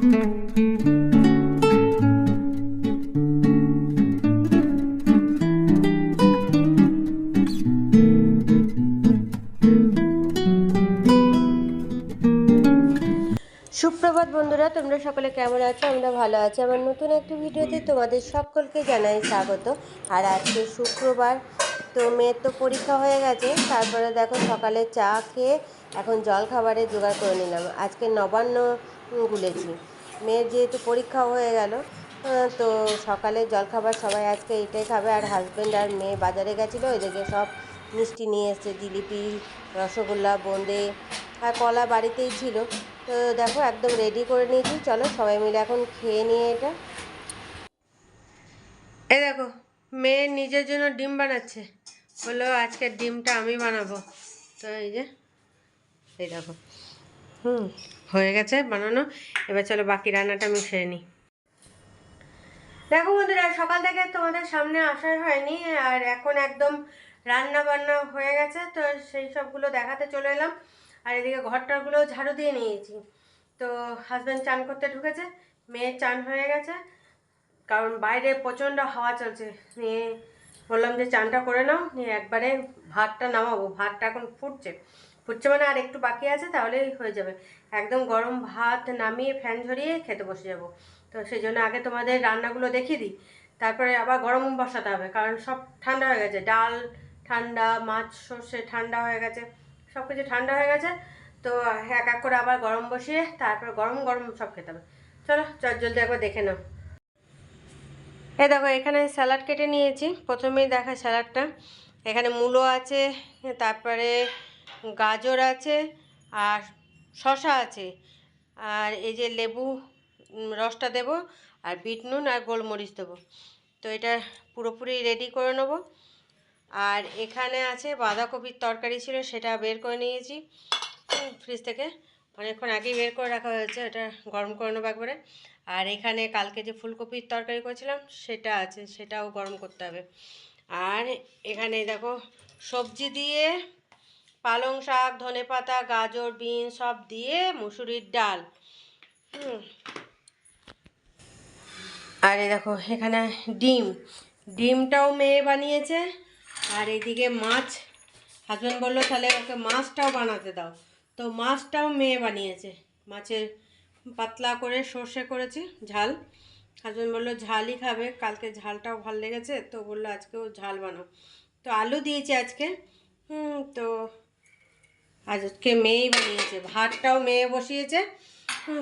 সুপ্রভাত বন্ধুরা, তোমরা সকলে কেমন আছো? আমরা ভালো আছি। আমার নতুন একটি ভিডিওতে তোমাদের সকলকে জানাই স্বাগত। আর আজকে শুক্রবার, তো মেয়ের তো পরীক্ষা হয়ে গেছে। তারপরে দেখো সকালে চা খেয়ে এখন জল খাবারের জোগাড় করে নিলাম। আজকে নবান্ন গুলেছি। মেয়ের যেহেতু পরীক্ষা হয়ে গেল, তো সকালে জলখাবার সবাই আজকে এটাই খাবে। আর হাজব্যান্ড আর মেয়ে বাজারে গেছিলো, ওইদিকে সব মিষ্টি নিয়ে এসছে, জিলিপি, রসগোল্লা, বোঁদে আর কলা বাড়িতেই ছিল। তো দেখো একদম রেডি করে নিয়েছি, চলো সবাই মিলে এখন খেয়ে নিয়ে এটা। এই দেখো মেয়ে নিজের জন্য ডিম বানাচ্ছে, বললো আজকে ডিমটা আমি বানাবো। তো এই যে এই দেখো হয়ে গেছে বানানো। এবার চলো বাকি রান্নাটা আমি সেরে নিই। দেখো বন্ধুরা, সকাল থেকে তোমাদের সামনে আসাই হয়নি, আর এখন একদম রান্না বান্না হয়ে গেছে, তো সেই সবগুলো দেখাতে চলে এলাম। আর এদিকে ঘরটাগুলো ঝাড়ু দিয়ে নিয়েছি। তো হাজব্যান্ড চান করতে ঢুকেছে, মেয়ের চান হয়ে গেছে, কারণ বাইরে প্রচণ্ড হাওয়া চলছে। নিয়ে বললাম যে চানটা করে নাও, নিয়ে একবারে ভাতটা নামাবো। ভাতটা এখন ফুটছে ফুটছে মানে আর একটু বাকি আছে, তাহলেই হয়ে যাবে। একদম গরম ভাত নামিয়ে ফ্যান ঝরিয়ে খেতে বসে যাব। তো সেই জন্য আগে তোমাদের রান্নাগুলো দেখিয়ে দিই, তারপরে আবার গরম বসাতে হবে, কারণ সব ঠান্ডা হয়ে গেছে। ডাল ঠান্ডা, মাছ সর্ষে ঠান্ডা হয়ে গেছে, সব কিছু ঠান্ডা হয়ে গেছে। তো এক এক করে আবার গরম বসিয়ে তারপর গরম গরম সব খেতে হবে। চলো চট জলদি একবার দেখে নাও। এই দেখো এখানে স্যালাড কেটে নিয়েছি। প্রথমেই দেখা স্যালাডটা, এখানে মূলো আছে, তারপরে গাজর আছে, আর শসা আছে, আর এই যে লেবু রসটা দেব, আর বিট নুন আর গোলমরিচ দেবো। তো এটা পুরোপুরি রেডি করে নেব। আর এখানে আছে বাঁধাকপির তরকারি ছিল, সেটা বের করে নিয়েছি ফ্রিজ থেকে, অনেকক্ষণ আগেই বের করে রাখা হয়েছে, এটা গরম করে নেবো একবারে। আর এখানে কালকে যে ফুলকপির তরকারি করেছিলাম সেটা আছে, সেটাও গরম করতে হবে। আর এখানে দেখো সবজি দিয়ে পালং শাক, ধনেপাতা, গাজর, বিন সব দিয়ে মুসুরির ডাল। আর এই দেখো এখানে ডিমটাও মেয়ে বানিয়েছে। আর এইদিকে মাছ, হাজব্যান্ড বললো তাহলে ওকে মাছটাও বানাতে দাও, তো মাছটাও মেয়ে বানিয়েছে। মাছের পাতলা করে সর্ষে করেছি ঝাল। হাজব্যান্ড বললো ঝালই খাবে, কালকে ঝালটাও ভালো লেগেছে, তো বললো আজকেও ঝাল বানাও। তো আলু দিয়েছি আজকে। তো আজকে মেয়েই বানিয়েছে। ভাতটাও মেয়ে বসিয়েছে,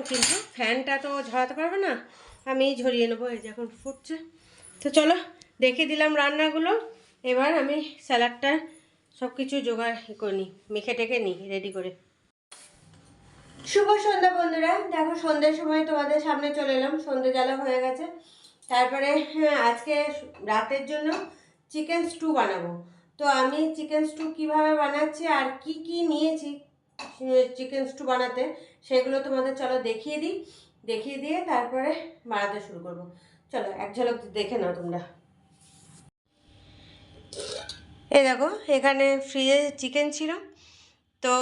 কিন্তু ফ্যানটা তো ঝরাতে পারবে না, আমিই ঝরিয়ে নেবো। এই যে এখন ফুটছে। তো চলো দেখে দিলাম রান্নাগুলো, এবার আমি স্যালাডটা সব কিছু জোগাড় করে নিই, মেখে টেখে নিই রেডি করে। শুভ সন্ধ্যা বন্ধুরা, দেখো সন্ধ্যের সময় তোমাদের সামনে চলে এলাম, সন্ধ্যে জ্বালা হয়ে গেছে। তারপরে আজকে রাতের জন্য চিকেন স্টু বানাবো। তো আমি চিকেন স্টু কীভাবে বানাচ্ছি আর কি কি নিয়েছি চিকেন স্টু বানাতে, সেগুলো তোমাদের চলো দেখিয়ে দিই। দেখিয়ে দিয়ে তারপরে বানাতে শুরু করবো। চলো এক ঝলক দেখে নাও তোমরা। এই দেখো এখানে ফ্রিজে চিকেন ছিল, তো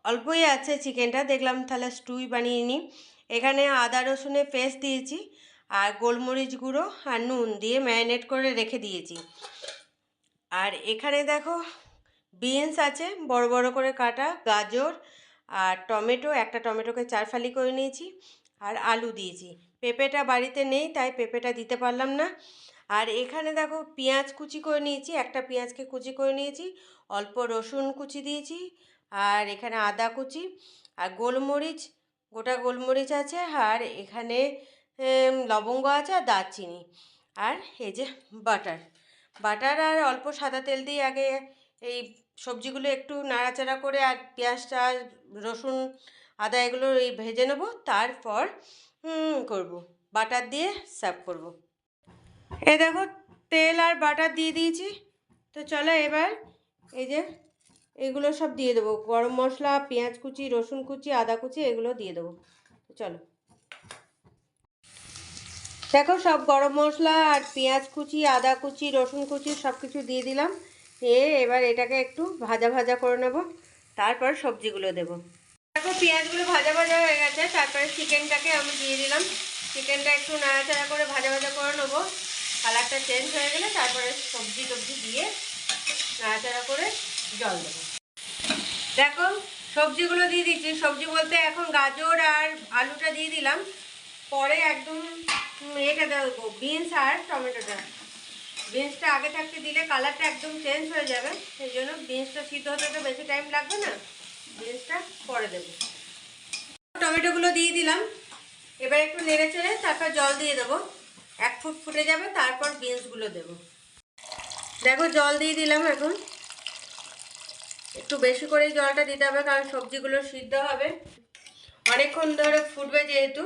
অল্পই আছে চিকেনটা, দেখলাম তাহলে স্টুই বানিয়ে নিই। এখানে আদা রসুনের পেস্ট দিয়েছি, আর গোলমরিচ গুঁড়ো আর নুন দিয়ে ম্যারিনেট করে রেখে দিয়েছি। আর এখানে দেখো বিনস আছে বড় বড় করে কাটা, গাজর আর টমেটো, একটা টমেটোকে 4 ফালি করে নিয়েছি, আর আলু দিয়েছি। পেঁপেটা বাড়িতে নেই, তাই পেঁপেটা দিতে পারলাম না। আর এখানে দেখো পেঁয়াজ কুচি করে নিয়েছি, একটা পেঁয়াজকে কুচি করে নিয়েছি, অল্প রসুন কুচি দিয়েছি, আর এখানে আদা কুচি, আর গোলমরিচ, গোটা গোলমরিচ আছে, আর এখানে লবঙ্গ আছে আর দারচিনি, আর এই যে বাটার আর অল্প সাদা তেল দিয়ে আগে এই সবজিগুলো একটু নাড়াচাড়া করে, আর পেঁয়াজটা রসুন আদা এগুলো এই ভেজে নেবো, তারপর করব বাটার দিয়ে সার্ভ করব। এই দেখো তেল আর বাটার দিয়ে দিয়েছি। তো চলো এবার এই যে এগুলো সব দিয়ে দেবো, গরম মশলা, পেঁয়াজ কুচি, রসুন কুচি, আদা কুচি এগুলো দিয়ে দেবো। চলো দেখো সব গরম মশলা আর পেঁয়াজ কুচি, আদা কুচি, রসুন কুচি সব কিছু দিয়ে দিলাম। এবার এটাকে একটু ভাজা ভাজা করে নেব, তারপর সবজিগুলো দেব। দেখো পেঁয়াজগুলো ভাজা ভাজা হয়ে গেছে, তারপরে চিকেনটাকে আমি দিয়ে দিলাম। চিকেনটা একটু নাড়াচাড়া করে ভাজা ভাজা করে নেবো, কালারটা চেঞ্জ হয়ে গেলে তারপরে সবজি টবজি দিয়ে নাড়াচাড়া করে জল দেবো। দেখো সবজিগুলো দিয়ে দিচ্ছি, সবজি বলতে এখন গাজর আর আলুটা দিয়ে দিলাম, পরে একদম এটা দেবো বিনস আর টমেটোটা। বিনসটা আগে থাকতে দিলে কালারটা একদম চেঞ্জ হয়ে যাবে, সেই জন্য বিনসটা সিদ্ধ হতে তো বেশি টাইম লাগবে না, বিনসটা পরে দেবো। টমেটোগুলো দিয়ে দিলাম, এবার একটু নেড়ে চেড়ে তারপর জল দিয়ে দেবো, 1 ফুট ফুটে যাবে, তারপর বিনসগুলো দেবো। দেখো জল দিয়ে দিলাম, এখন একটু বেশি করেই জলটা দিতে হবে, কারণ সবজিগুলো সিদ্ধ হবে, অনেকক্ষণ ধরে ফুটবে যেহেতু,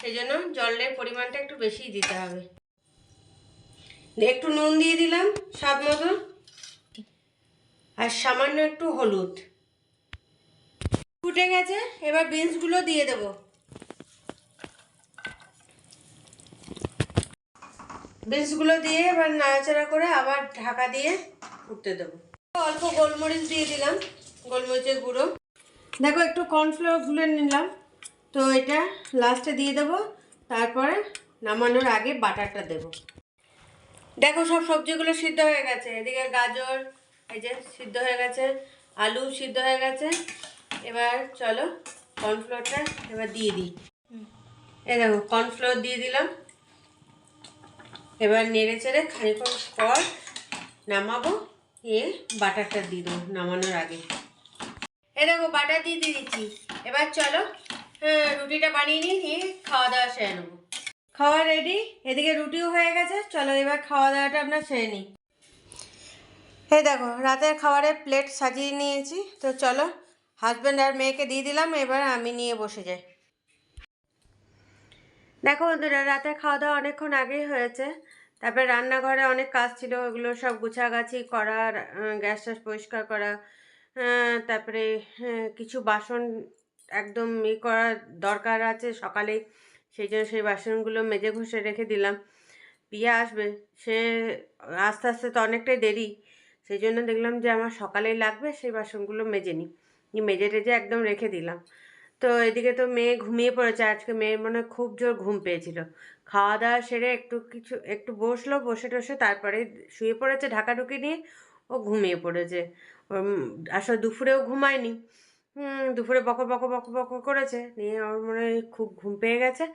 সেই জন্য জলের পরিমাণটা একটু বেশিই দিতে হবে। একটু নুন দিয়ে দিলাম স্বাদ মতো, আর সামান্য একটু হলুদ। ফুটে গেছে, এবার বিনসগুলো দিয়ে দেবো। বিনসগুলো দিয়ে এবার নাড়াচাড়া করে আবার ঢাকা দিয়ে ফুটতে দেবো। অল্প গোলমরিচ দিয়ে দিলাম, গোলমরিচের গুঁড়ো। দেখো একটু কর্নফ্লাওয়ার গুলে নিলাম, তো এটা লাস্টে দিয়ে দেবো, তারপরে নামানোর আগে বাটারটা দেবো। দেখো সব সবজিগুলো সিদ্ধ হয়ে গেছে, এদিকে গাজর এই যে সিদ্ধ হয়ে গেছে, আলু সিদ্ধ হয়ে গেছে। এবার চলো কর্নফ্লাওয়ারটা এবার দিয়ে দিই। এই দেখো কর্নফ্লাওয়ার দিয়ে দিলাম, এবার নেড়ে চেড়ে খানিকক্ষণ পর নামাবো, বাটারটা দিয়ে দেবো নামানোর আগে। এই দেখো বাটার দিয়ে দিচ্ছি। এবার চলো রুটিটা বানিয়ে নিয়ে খাওয়া দাওয়া সেরে নেবো। খাওয়া রেডি, এদিকে রুটিও হয়ে গেছে, চলো এবার খাওয়া দাওয়াটা আমরা সেরে নিই। এই দেখো রাতের খাবারের প্লেট সাজিয়ে নিয়েছি, তো চলো হাজব্যান্ড আর মেয়েকে দিয়ে দিলাম, এবার আমি নিয়ে বসে যাই। দেখো বন্ধুরা রাতে খাওয়া দাওয়া অনেকক্ষণ আগেই হয়েছে, তারপরে রান্নাঘরে অনেক কাজ ছিল, ওগুলো সব গুছাগাছি করা, গ্যাস ট্যাস পরিষ্কার করা, তারপরে কিছু বাসন একদম করা দরকার আছে সকালেই, সেই জন্য সেই বাসনগুলো মেজে ঘষে রেখে দিলাম। পিয়া আসবে, সে আস্তে আস্তে তো অনেকটাই দেরি, সেই জন্য দেখলাম যে আমার সকালেই লাগবে, সেই বাসনগুলো মেজে নিই, মেজে টেজে একদম রেখে দিলাম। তো এদিকে তো মেয়ে ঘুমিয়ে পড়েছে, আজকে মেয়ের মনে হয় খুব জোর ঘুম পেয়েছিল। খাওয়া দাওয়া সেরে একটু বসলো, বসে টসে তারপরে শুয়ে পড়েছে ঢাকাঢুকি নিয়ে, ও ঘুমিয়ে পড়েছে। আসলে দুপুরেও ঘুমায়নি, দুপুরে বকর বকর বকর বকর করেছে, নিয়ে ওর মনে হয় খুব ঘুম পেয়ে গেছে,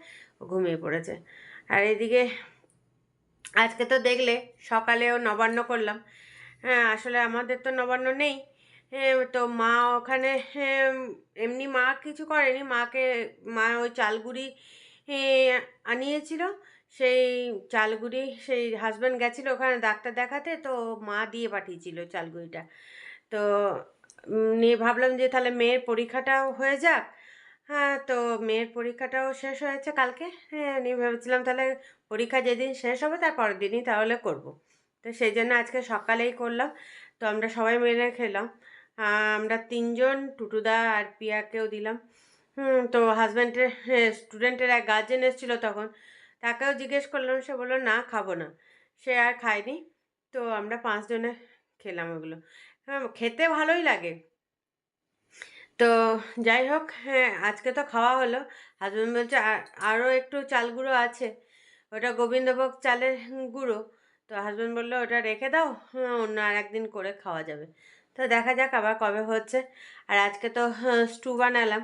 ও ঘুমিয়ে পড়েছে। আর এদিকে আজকে তো দেখলে সকালেও নবান্ন করলাম, হ্যাঁ আসলে আমাদের তো নবান্ন নেই, তো মা ওখানে এমনি মা কিছু করেনি, মা ওই চালগুড়ি আনিয়েছিল, সেই চালগুড়ি সেই হাজব্যান্ড গেছিলো ওখানে ডাক্তার দেখাতে, তো মা দিয়ে পাঠিয়েছিল চালগুড়িটা। তো নিয়ে ভাবলাম যে তাহলে মেয়ের পরীক্ষাটাও হয়ে যাক, হ্যাঁ তো মেয়ের পরীক্ষাটাও শেষ হয়েছে কালকে, হ্যাঁ নিয়ে ভেবেছিলাম তাহলে পরীক্ষা যেদিন শেষ হবে তার পরের দিনই তাহলে করব। তো সেই জন্য আজকে সকালেই করলাম, তো আমরা সবাই মিলে খেলাম, আমরা 3জন, টুটুদা আর পিয়াকেও দিলাম। তো হাজব্যান্ডের স্টুডেন্টের এক গার্জেন এসেছিলো তখন, তাকেও জিজ্ঞেস করলাম, সে বললো না খাবো না, সে আর খায়নি। তো আমরা 5জনে খেলাম ওগুলো, হ্যাঁ খেতে ভালোই লাগে। তো যাই হোক, হ্যাঁ আজকে তো খাওয়া হলো। হাজব্যান্ড বলছে আরও একটু চাল গুঁড়ো আছে, ওটা গোবিন্দভোগ চালের গুঁড়ো, তো হাজব্যান্ড বললো ওটা রেখে দাও, অন্য আর একদিন করে খাওয়া যাবে। তো দেখা যাক আবার কবে হচ্ছে। আর আজকে তো স্টু বানালাম,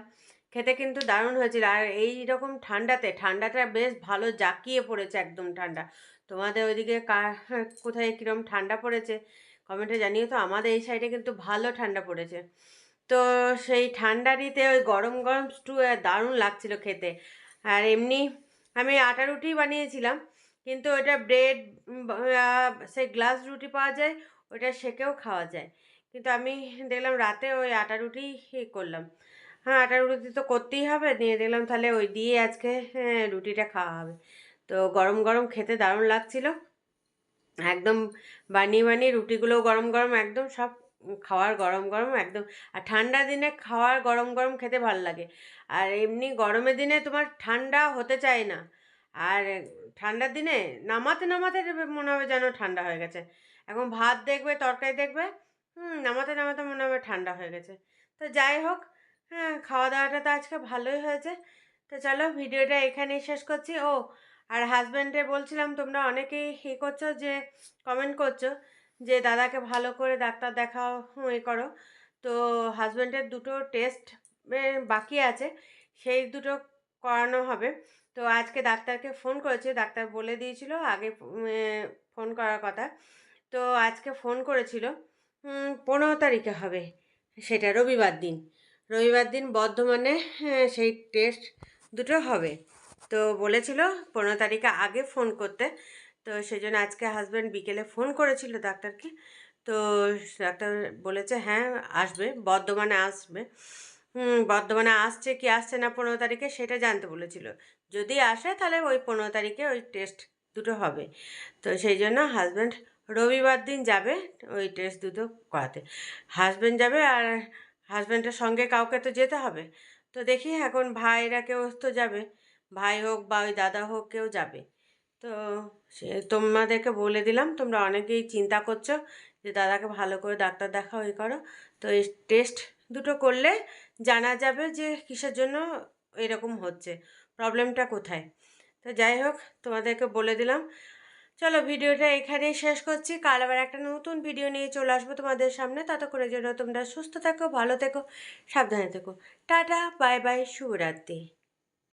খেতে কিন্তু দারুণ হয়েছিল। আর এই রকম ঠান্ডাটা বেশ ভালো জাঁকিয়ে পড়েছে, একদম ঠান্ডা। তোমাদের ওইদিকে কোথায় কীরকম ঠান্ডা পড়েছে কমেন্টে জানিও তো, আমাদের এই সাইডে কিন্তু ভালো ঠান্ডা পড়েছে। তো সেই ঠান্ডারিতে ওই গরম গরম স্টু দারুণ লাগছিল খেতে। আর এমনি আমি আটা রুটি বানিয়েছিলাম, কিন্তু ওটা ব্রেড, সেই গ্লাস রুটি পাওয়া যায়, ওটা সেকেও খাওয়া যায়, কিন্তু আমি দেখলাম রাতে ওই আটা রুটি করলাম। হ্যাঁ আটা রুটি তো করতেই হবে, নিয়ে দেখলাম তাহলে ওই দিয়ে আজকে রুটিটা খাওয়া হবে। তো গরম গরম খেতে দারুণ লাগছিল, একদম বানিয়ে বানিয়ে রুটিগুলো গরম গরম একদম সব খাওয়ার গরম গরম একদম। আর ঠান্ডা দিনে খাওয়ার গরম গরম খেতে ভালো লাগে, আর এমনি গরমের দিনে তোমার ঠান্ডা হতে চায় না, আর ঠান্ডার দিনে নামাতে নামাতে মনে হবে যেন ঠান্ডা হয়ে গেছে। এখন ভাত দেখবে, তরকারি দেখবে, নামাতে নামাতে মনে হবে ঠান্ডা হয়ে গেছে। তো যাই হোক, হ্যাঁ, খাওয়া দাওয়াটা তো আজকে ভালোই হয়েছে। তো চলো ভিডিওটা এখানেই শেষ করছি। ও আর হাজব্যান্ডে বলছিলাম, তোমরা অনেকেই করছো যে কমেন্ট করছো যে দাদাকে ভালো করে ডাক্তার দেখাও, করো। তো হাজব্যান্ডের দুটো টেস্ট বাকি আছে, সেই দুটো করানো হবে। তো আজকে ডাক্তারকে ফোন করেছে, ডাক্তার বলে দিয়েছিল আগে ফোন করার কথা। তো আজকে ফোন করেছিল, 15 তারিখে হবে, সেটা রবিবার দিন। রবিবার দিন বর্ধমানে সেই টেস্ট দুটো হবে। তো বলেছিল 15 তারিখে আগে ফোন করতে। তো সেই জন্য আজকে হাজব্যান্ড বিকেলে ফোন করেছিল ডাক্তারকে। তো ডাক্তার বলেছে হ্যাঁ আসবে, বর্ধমানে আসবে। বর্ধমানে আসছে কি আসছে না 15 তারিখে সেটা জানতে বলেছিল। যদি আসে তাহলে ওই 15 তারিখে ওই টেস্ট দুটো হবে। তো সেই জন্য হাজব্যান্ড রবিবার দিন যাবে ওই টেস্ট দুটো করাতে। হাজব্যান্ড যাবে, আর হাজব্যান্ডের সঙ্গে কাউকে তো যেতে হবে। তো দেখি এখন ভাইরা কেউ তো যাবে, ভাই হোক বা ওই দাদা হোক কেউ যাবে। তো সে তোমাদেরকে বলে দিলাম, তোমরা অনেকেই চিন্তা করছো যে দাদাকে ভালো করে ডাক্তার দেখাও, করো। তো এই টেস্ট দুটো করলে জানা যাবে যে কিসের জন্য এরকম হচ্ছে, প্রবলেমটা কোথায়। তো যাই হোক, তোমাদেরকে বলে দিলাম। চলো ভিডিওটা এখানেই শেষ করছি। কাল আবার একটা নতুন ভিডিও নিয়ে চলে আসবো তোমাদের সামনে। ততক্ষণের জন্য তোমরা সুস্থ থেকো, ভালো থেকো, সাবধানে থেকো। টাটা, বাই বাই, শুভরাত্রি।